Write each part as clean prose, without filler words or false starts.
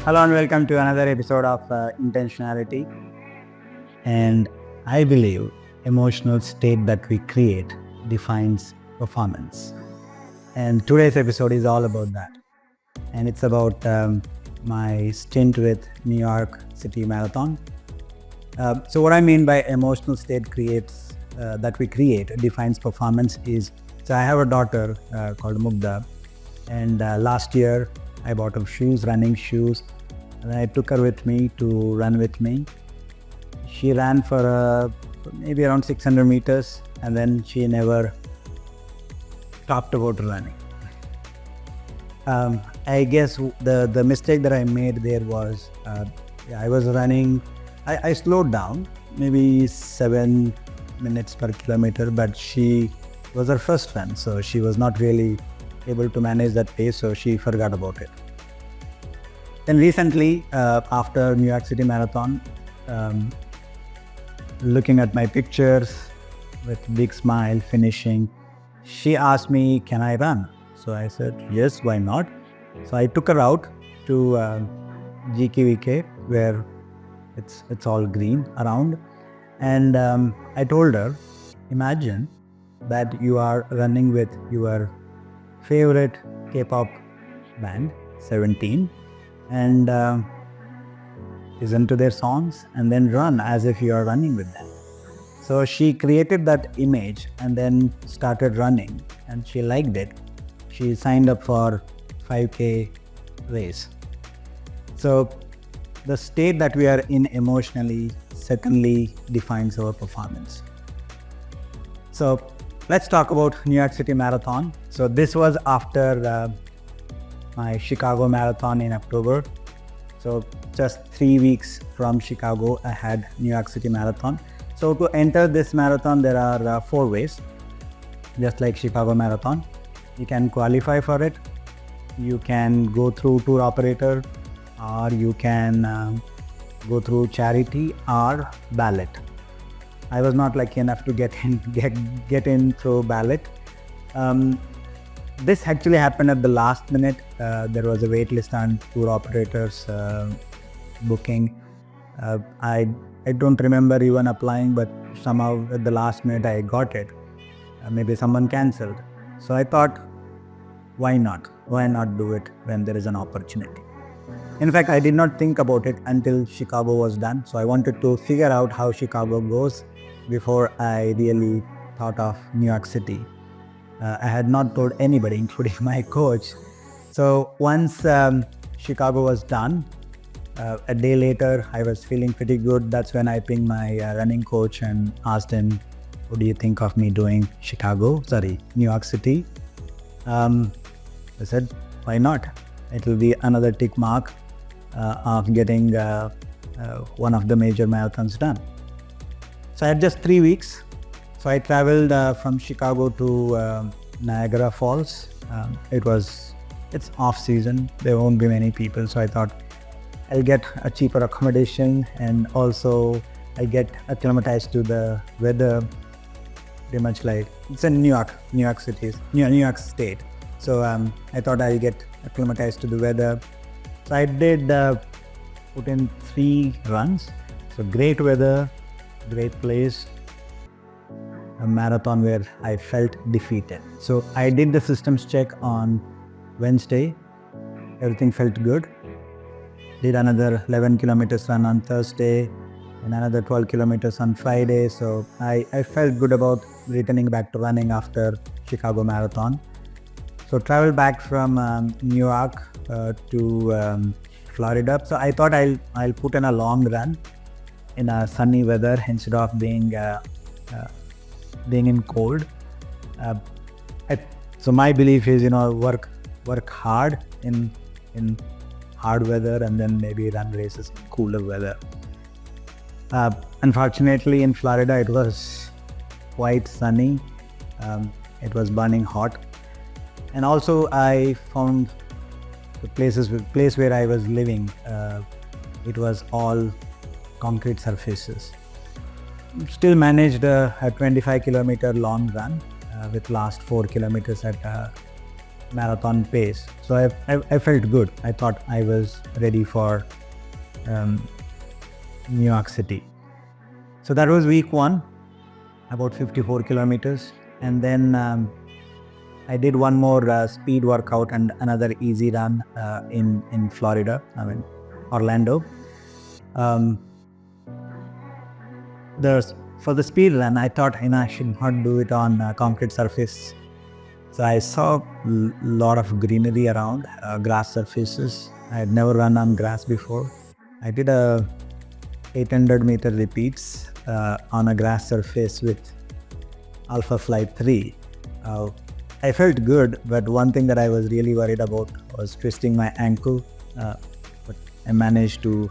Hello and welcome to another episode of Intentionality. And I believe emotional state that we create defines performance. And today's episode is all about that. And it's about my stint with New York City Marathon. So what I mean by emotional state that we create defines performance is, so I have a daughter called Mugda, and last year I bought her shoes, running shoes, and I took her with me to run with me. She ran for maybe around 600 meters, and then she never stopped about running. I guess the mistake that I made there was I was running. I slowed down, maybe 7 minutes per kilometer, but she was her first run, so she was not really able to manage that pace, so she forgot about it. Then recently, after New York City Marathon, looking at my pictures with big smile finishing, she asked me, can I run? So I said, yes, why not? So I took her out to GKVK, where it's all green around, and I told her, imagine that you are running with your favorite K-pop band, 17, and listen to their songs and then run as if you are running with them. So she created that image and then started running, and she liked it. She signed up for 5K race. So the state that we are in emotionally certainly defines our performance. So let's talk about New York City Marathon. So this was after my Chicago Marathon in October. So just 3 weeks from Chicago, I had New York City Marathon. So to enter this marathon, there are 4 ways, just like Chicago Marathon. You can qualify for it. You can go through tour operator, or you can go through charity or ballot. I was not lucky enough to get in through ballot. This actually happened at the last minute. There was a wait list on tour operators booking. I don't remember even applying, but somehow at the last minute I got it. Maybe someone cancelled. So I thought, why not? Why not do it when there is an opportunity? In fact, I did not think about it until Chicago was done. So I wanted to figure out how Chicago goes before I really thought of New York City. I had not told anybody, including my coach. So once Chicago was done, a day later, I was feeling pretty good. That's when I pinged my running coach and asked him, what do you think of me doing New York City? I said, why not? It will be another tick mark of getting one of the major marathons done. So I had just 3 weeks. So I traveled from Chicago to Niagara Falls. It's off season. There won't be many people. So I thought I'll get a cheaper accommodation, and also I get acclimatized to the weather. Pretty much like it's in New York State. So I thought I'll get acclimatized to the weather. So I did put in 3 runs. So great weather, great place. A marathon where I felt defeated. So I did the systems check on Wednesday. Everything felt good. Did another 11 kilometers run on Thursday and another 12 kilometers on Friday. So I felt good about returning back to running after Chicago Marathon. So traveled back from New York to Florida. So I thought I'll put in a long run in a sunny weather instead of being in cold. So my belief is, work hard in hard weather and then maybe run races in cooler weather. Unfortunately, in Florida, it was quite sunny. It was burning hot. And also I found the place where I was living, it was all concrete surfaces. Still managed a 25 kilometer long run with last 4 kilometers at marathon pace. So I felt good. I thought I was ready for New York City. So that was week 1, about 54 kilometers. And then I did one more speed workout and another easy run in Florida, Orlando. For the speed run, I thought I should not do it on concrete surface. So I saw a lot of greenery around, grass surfaces. I had never run on grass before. I did a 800 meter repeats on a grass surface with Alpha Flight 3. I felt good, but one thing that I was really worried about was twisting my ankle. But I managed to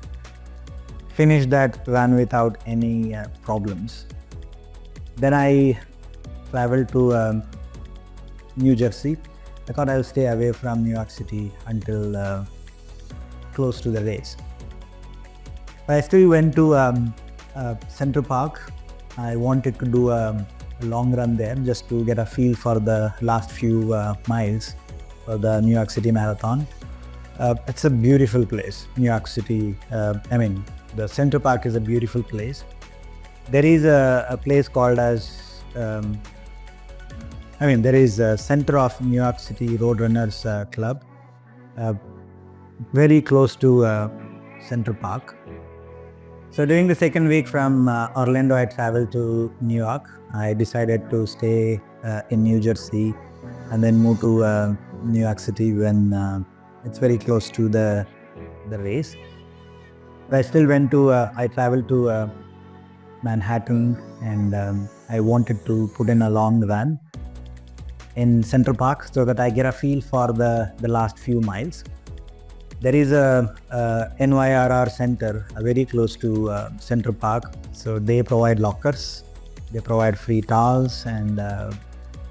finish that run without any problems. Then I traveled to New Jersey. I thought I'll stay away from New York City until close to the race. But I still went to Central Park. I wanted to do a long run there just to get a feel for the last few miles for the New York City Marathon. It's a beautiful place, New York City. The Central Park is a beautiful place. There is a place called as there is a Center of New York City Roadrunners Club, very close to Central Park. So during the second week from Orlando, I traveled to New York. I decided to stay in New Jersey and then move to New York City when it's very close to the race. But I still I traveled to Manhattan, and I wanted to put in a long run in Central Park so that I get a feel for the last few miles. There is a NYRR center very close to Central Park. So they provide lockers, they provide free towels and a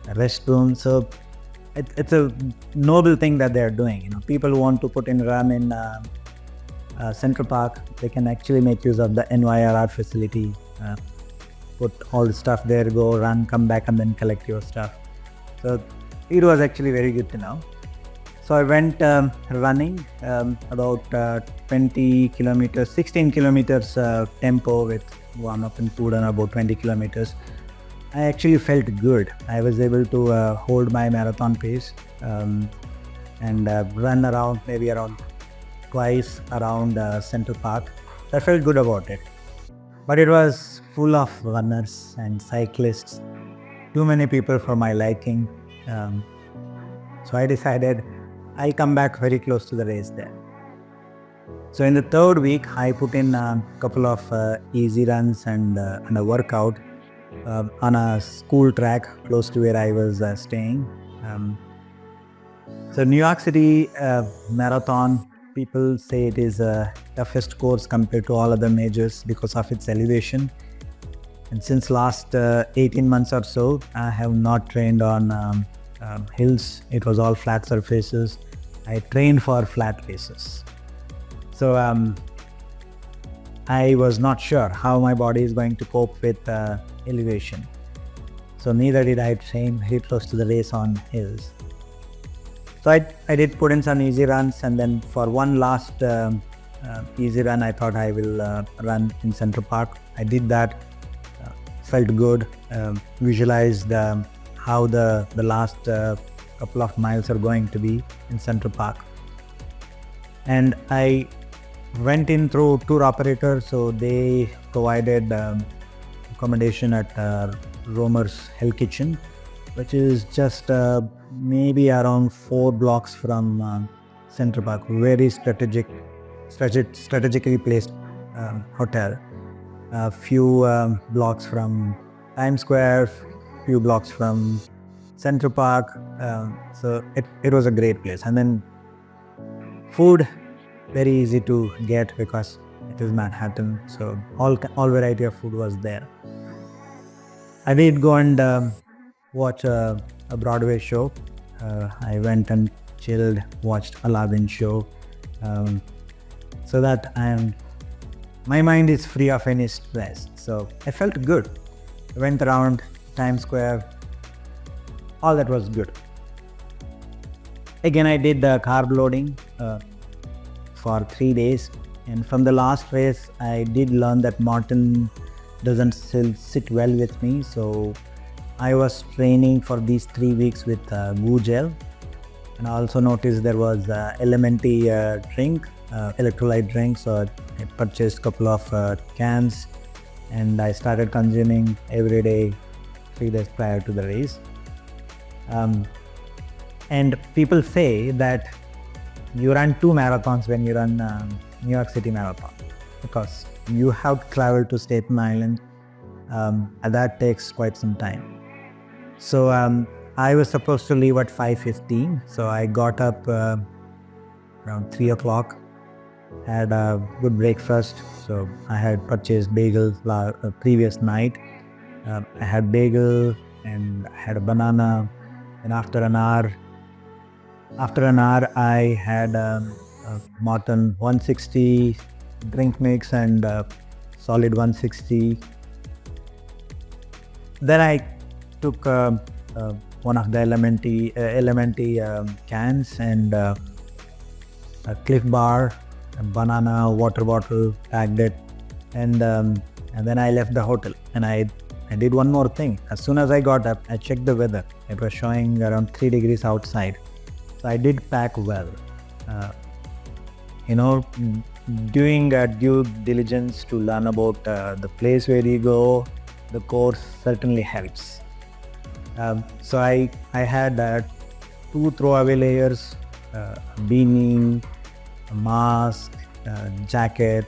restroom. So it's a noble thing that they're doing. People who want to put in run in Central Park, they can actually make use of the NYRR facility. Put all the stuff there, go run, come back and then collect your stuff. So it was actually very good to know. So I went running about 20 kilometers, 16 kilometers tempo with warm-up and food and about 20 kilometers. I actually felt good. I was able to hold my marathon pace and run around twice around Central Park. I felt good about it. But it was full of runners and cyclists, too many people for my liking. So I decided I'll come back very close to the race there. So in the third week, I put in a couple of easy runs and a workout on a school track close to where I was staying. So New York City Marathon, people say it is the toughest course compared to all other majors because of its elevation. And since last 18 months or so, I have not trained on hills. It was all flat surfaces. I trained for flat races. So I was not sure how my body is going to cope with elevation. So neither did I train very close to the race on hills. So I did put in some easy runs, and then for one last easy run, I thought I will run in Central Park. I did that, felt good, visualized how the last couple of miles are going to be in Central Park. And I went in through tour operator, so they provided accommodation at Romer's Hell Kitchen, which is just maybe around 4 blocks from Central Park. Very strategically placed hotel. A few blocks from Times Square, few blocks from Central Park. So it was a great place. And then food, very easy to get because it is Manhattan. So all variety of food was there. I did go and watch a Broadway show. I went and chilled, watched Aladdin show, so that my mind is free of any stress. So I felt good. I went around Times Square. All that was good. Again, I did the carb loading for 3 days. And from the last race, I did learn that Martin doesn't still sit well with me. So I was training for these 3 weeks with Goo Gel. And I also noticed there was Elementi drink, electrolyte drink. So I purchased a couple of cans and I started consuming every day 3 days prior to the race. And people say that you run 2 marathons when you run New York City Marathon, because you have to travel to Staten Island, and that takes quite some time. So I was supposed to leave at 5:15, so I got up around 3 o'clock, had a good breakfast. So I had purchased bagels previous night. I had bagel and I had a banana, and after an hour I had a Morton 160 drink mix and solid 160. Then I took one of the Elementi cans and a Cliff Bar, a banana, water bottle, packed it, and then I left the hotel. And I did one more thing. As soon as I got up, I checked the weather. It was showing around 3 degrees outside. So I did pack well. Doing due diligence to learn about the place where you go, the course certainly helps. So I had 2 throwaway layers, beanie, a mask, jacket,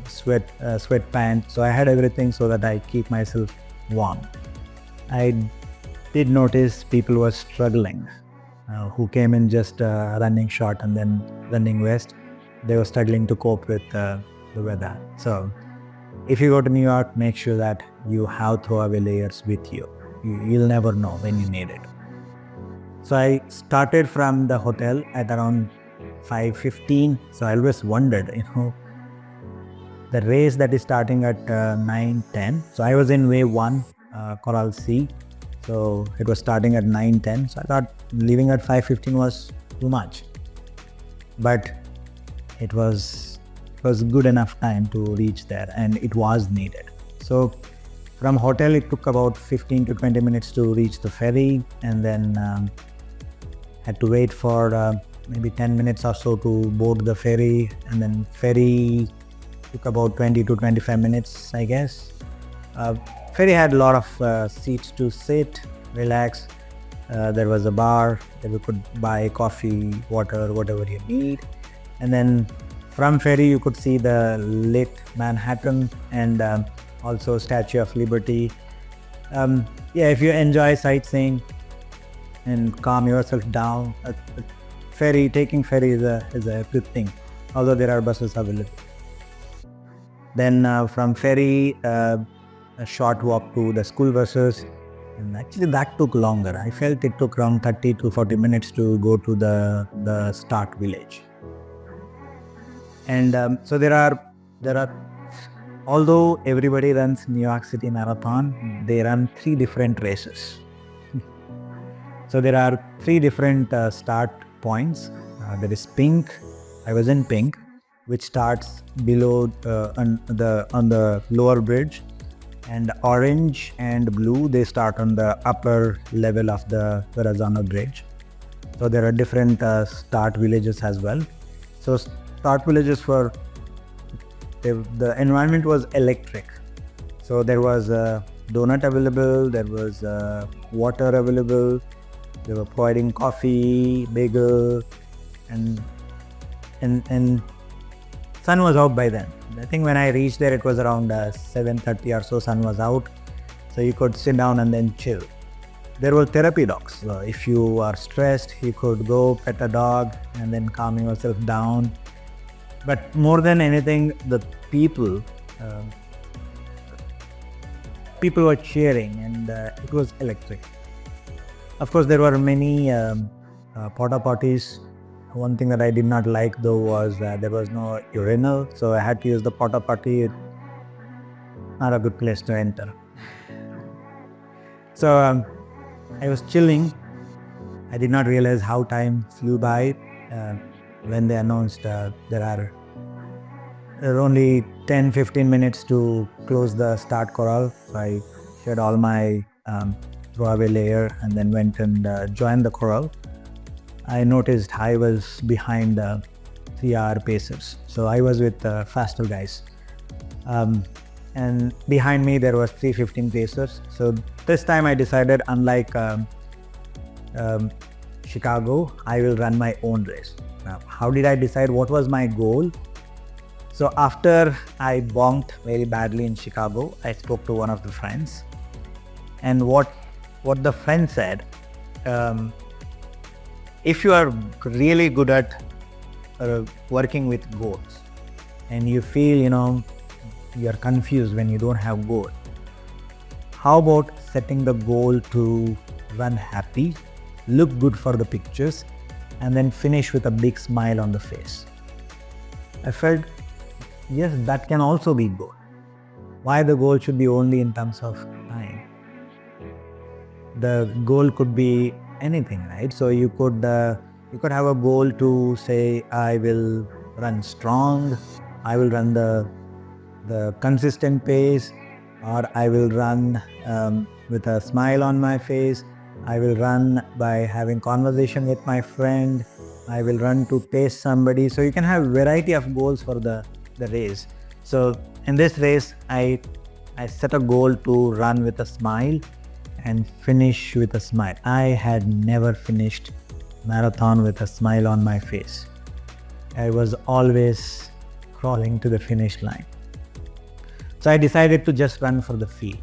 sweatpants. So I had everything so that I keep myself warm. I did notice people were struggling, who came in just running short and then running west. They were struggling to cope with the weather. So if you go to New York, make sure that you have throwaway layers with you. You'll never know when you need it. So I started from the hotel at around 5:15. So I always wondered, the race that is starting at 9:10. So I was in wave 1, Coral Sea. So it was starting at 9:10. So I thought leaving at 5:15 was too much. But it was good enough time to reach there, and it was needed. So from hotel, it took about 15 to 20 minutes to reach the ferry, and then had to wait for maybe 10 minutes or so to board the ferry, and then ferry took about 20 to 25 minutes, I guess. Ferry had a lot of seats to sit, relax. There was a bar that you could buy coffee, water, whatever you need. And then from ferry, you could see the lit Manhattan and also Statue of Liberty. If you enjoy sightseeing and calm yourself down, taking ferry is a good thing, although there are buses available. Then from ferry, a short walk to the school buses, and actually that took longer. I felt it took around 30 to 40 minutes to go to the start village. And so there are, although everybody runs New York City Marathon, they run 3 different races. So there are 3 different start points. There is pink. I was in pink, which starts below on the lower bridge, and orange and blue, they start on the upper level of the Verrazano Bridge. So there are different start villages as well. So start villages the environment was electric. So there was a donut available, there was water available, they were providing coffee, bagel, and sun was out by then. I think when I reached there, it was around 7:30 or so, sun was out. So you could sit down and then chill. There were therapy dogs. So if you are stressed, you could go pet a dog and then calm yourself down. But more than anything, the people were cheering, and it was electric. Of course, there were many porta potties. One thing that I did not like though was there was no urinal, so I had to use the porta potty. Not a good place to enter. So I was chilling, I did not realize how time flew by when they announced there are only 10-15 minutes to close the start corral. So I shed all my throwaway layer and then went and joined the corral. I noticed I was behind the 3-hour pacers. So I was with faster guys. And behind me there was 3:15 pacers. So this time I decided, unlike Chicago, I will run my own race. Now, how did I decide what was my goal? So after I bonked very badly in Chicago, I spoke to one of the friends, and what the friend said, if you are really good at working with goals and you feel you're confused when you don't have goal, how about setting the goal to run happy, look good for the pictures, and then finish with a big smile on the face? I felt, yes, that can also be goal. Why the goal should be only in terms of time? The goal could be anything, right? So you could have a goal to say, I will run strong, I will run the consistent pace, or I will run with a smile on my face, I will run by having conversation with my friend, I will run to taste somebody. So you can have variety of goals for the race. So in this race, I set a goal to run with a smile and finish with a smile. I had never finished marathon with a smile on my face. I was always crawling to the finish line. So I decided to just run for the feel.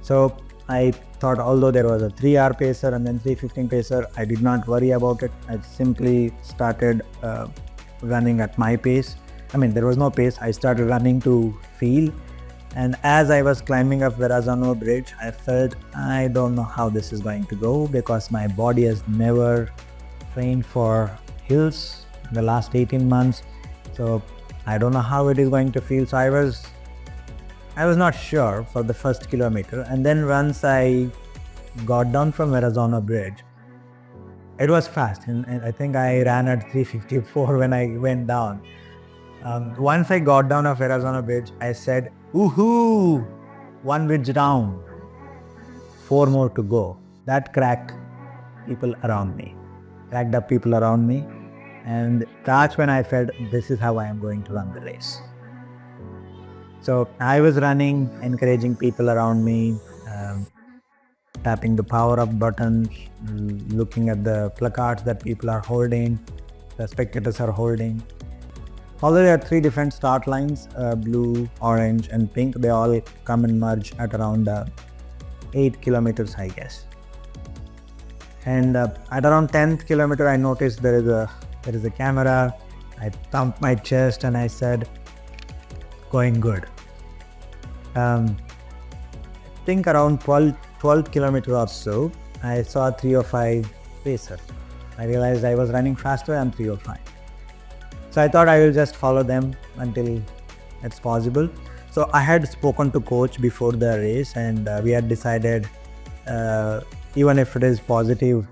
So I thought, although there was a 3-hour pacer and then 3:15 pacer, I did not worry about it. I simply started running at my pace. I mean, there was no pace. I started running to feel. And as I was climbing up Verrazano Bridge, I felt, I don't know how this is going to go, because my body has never trained for hills in the last 18 months. So I don't know how it is going to feel. So I was not sure for the first kilometer. And then once I got down from Verrazano Bridge, it was fast. And I think I ran at 3:54 when I went down. Once I got down off Verrazano Bridge, I said, woohoo, 1 bridge down, 4 more to go. That cracked up people around me. And that's when I felt, this is how I am going to run the race. So I was running, encouraging people around me, tapping the power up buttons, looking at the placards that people are holding, the spectators are holding. Although there are 3 different start lines, blue, orange and pink, they all come and merge at around 8 kilometers, I guess. And at around 10th kilometer, I noticed there is a camera. I thumped my chest and I said, going good. I think around 12th kilometer or so, I saw 3:05 pacer. I realized I was running faster than 3:05. So I thought I will just follow them until it's possible. So I had spoken to coach before the race, and we had decided, even if it is positive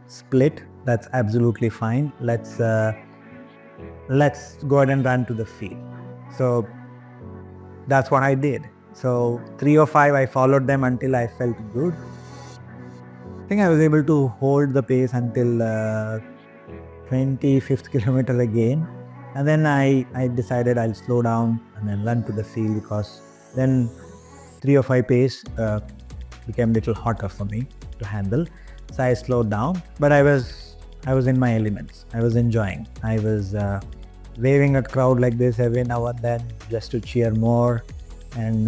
split, that's absolutely fine. Let's go ahead and run to the field. So that's what I did. So 3:05, I followed them until I felt good. I think I was able to hold the pace until 25th kilometer again, and then I decided I'll slow down and then run to the field, because then 3:05 pace became a little hotter for me to handle. So I slowed down, but I was in my elements. I was enjoying. I was waving at crowd like this every now and then just to cheer more, and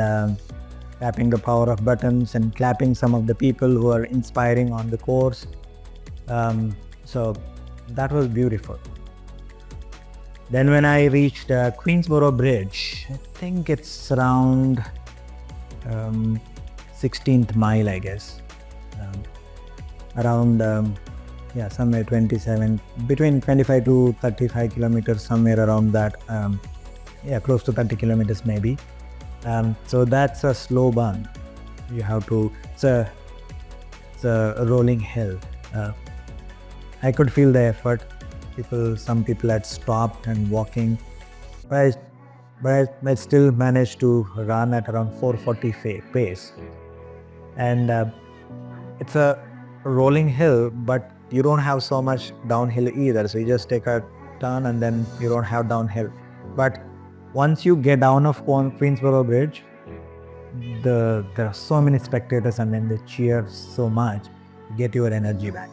tapping the power of buttons and clapping some of the people who are inspiring on the course. So that was beautiful. Then when I reached Queensboro Bridge, I think it's around 16th mile, I guess. Somewhere 27, between 25 to 35 kilometers, somewhere around that. Close to 30 kilometers maybe. So that's a slow burn. You have to, it's a rolling hill. I could feel the effort. Some people had stopped and walking, but I still managed to run at around 440 pace. And it's a rolling hill, but you don't have so much downhill either. So you just take a turn and then you don't have downhill. But once you get down of Queensboro Bridge, there are so many spectators and then they cheer so much to get your energy back.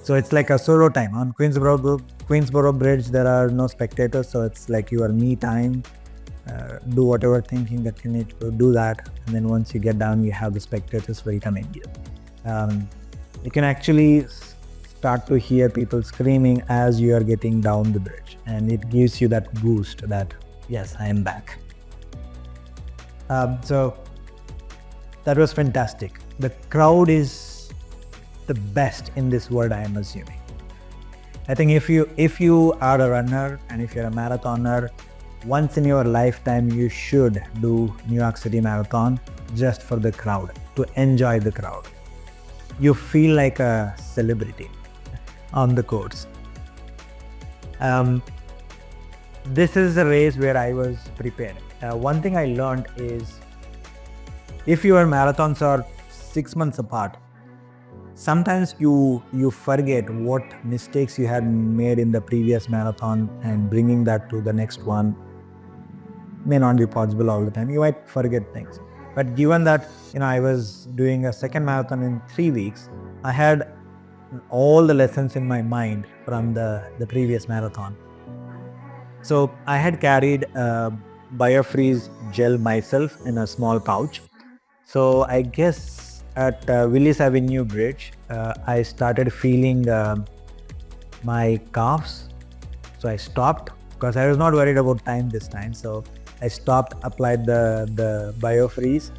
So it's like a solo time. On Queensboro Bridge, there are no spectators, so it's like your me time. Do whatever thinking that you need to do that, and then once you get down, you have the spectators welcoming you. You can actually start to hear people screaming as you are getting down the bridge, and it gives you that boost that yes, I am back. So that was fantastic. The crowd is the best in this world, I am assuming. I think if you are a runner and if you're a marathoner, once in your lifetime you should do New York City Marathon just for the crowd, to enjoy the crowd. You feel like a celebrity on the course. This is a race where I was prepared. One thing I learned is if your marathons are 6 months apart, sometimes you forget what mistakes you had made in the previous marathon, and bringing that to the next one may not be possible all the time. You might forget things. But given that I was doing a second marathon in 3 weeks, I had all the lessons in my mind from the previous marathon. So I had carried biofreeze gel myself in a small pouch. So I guess at Willis Avenue Bridge, I started feeling my calves. So I stopped because I was not worried about time this time. So I stopped, applied the biofreeze.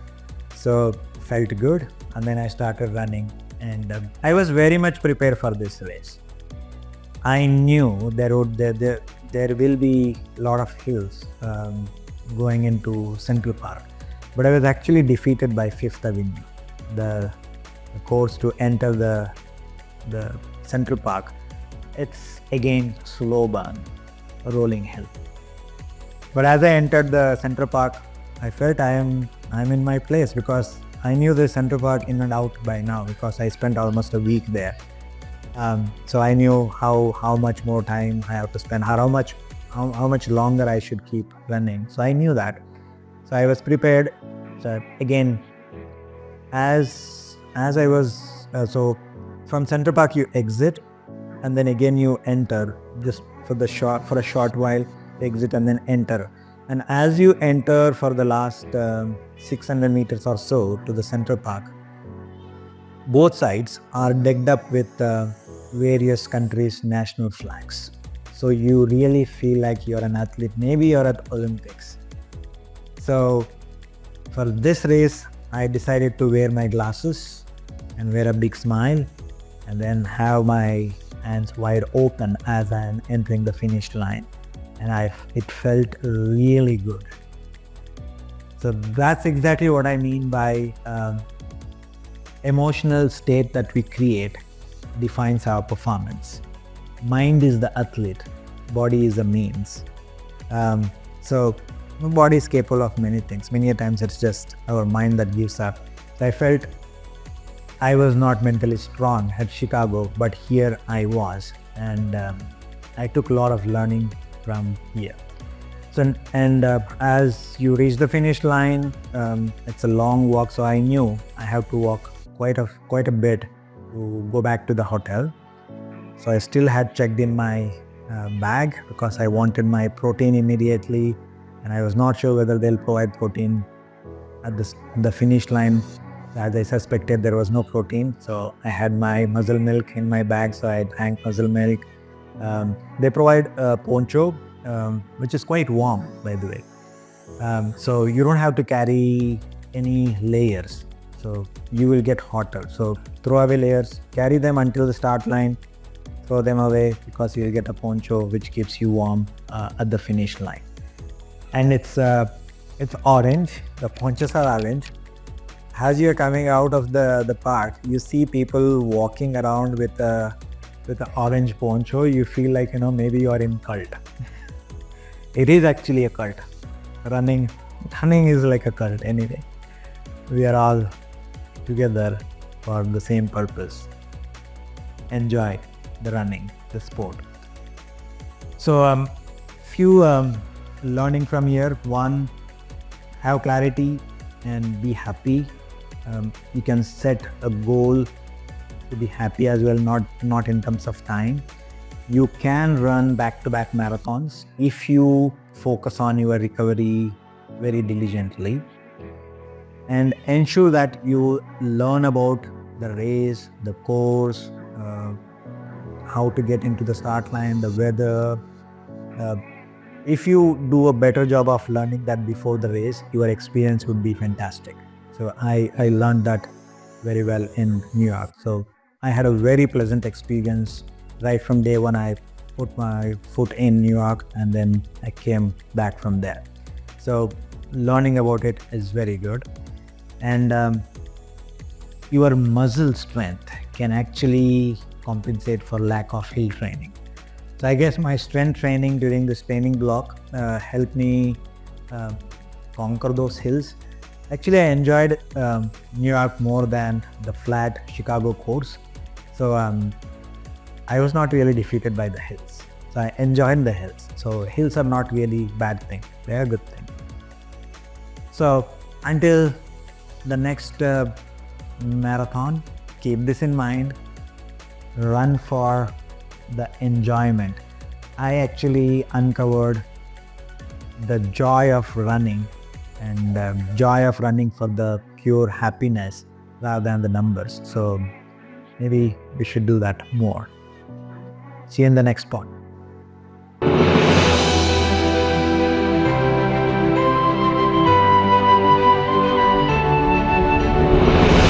So felt good, and then I started running. And I was very much prepared for this race. I knew there will be a lot of hills going into Central Park, but I was actually defeated by Fifth Avenue, the course to enter the Central Park. It's again slow burn, rolling hill. But as I entered the Central Park, I felt I'm in my place, because I knew the Central Park in and out by now, because I spent almost a week there. So I knew how much more time I have to spend, how much longer I should keep running. So I knew that. So I was prepared. So again, as I was, so from Central Park you exit, and then again you enter just for a short while, exit and then enter. And as you enter for the last 600 meters or so to the Central Park, both sides are decked up with various countries' national flags. So you really feel like you're an athlete. Maybe you're at Olympics. So for this race, I decided to wear my glasses and wear a big smile, and then have my hands wide open as I'm entering the finish line. And it felt really good. So that's exactly what I mean by emotional state that we create defines our performance. Mind is the athlete, body is the means. So the body is capable of many things. Many times it's just our mind that gives up. So I felt I was not mentally strong at Chicago, but here I was, and I took a lot of learning from here. So as you reach the finish line, it's a long walk. So I knew I have to walk quite a bit to go back to the hotel. So I still had checked in my bag, because I wanted my protein immediately, and I was not sure whether they'll provide protein at the finish line. As I suspected, there was no protein, so I had my muscle milk in my bag, so I drank muscle milk. They provide a poncho, which is quite warm, by the way. So you don't have to carry any layers, so you will get hotter. So throw away layers, carry them until the start line, throw them away, because you'll get a poncho which keeps you warm at the finish line. And it's orange, the ponchos are orange. as you're coming out of the park, you see people walking around with a orange poncho. You feel like, maybe you're in cult. It is actually a cult. Running is like a cult anyway. We are all together for the same purpose. Enjoy the running, the sport. So few learning from here. One, have clarity and be happy. You can set a goal to be happy as well, not in terms of time. You can run back-to-back marathons if you focus on your recovery very diligently, and ensure that you learn about the race, the course, how to get into the start line, the weather. If you do a better job of learning that before the race, your experience would be fantastic. So I learned that very well in New York. So I had a very pleasant experience right from day one. I put my foot in New York and then I came back from there. So learning about it is very good. And your muscle strength can actually compensate for lack of hill training. So I guess my strength training during this training block helped me conquer those hills. Actually, I enjoyed New York more than the flat Chicago course. So I was not really defeated by the hills. So I enjoyed the hills. So hills are not really bad thing. They are a good thing. So until the next marathon, keep this in mind. Run for the enjoyment. I actually uncovered the joy of running, and joy of running for the pure happiness rather than the numbers. So maybe we should do that more. See you in the next pod.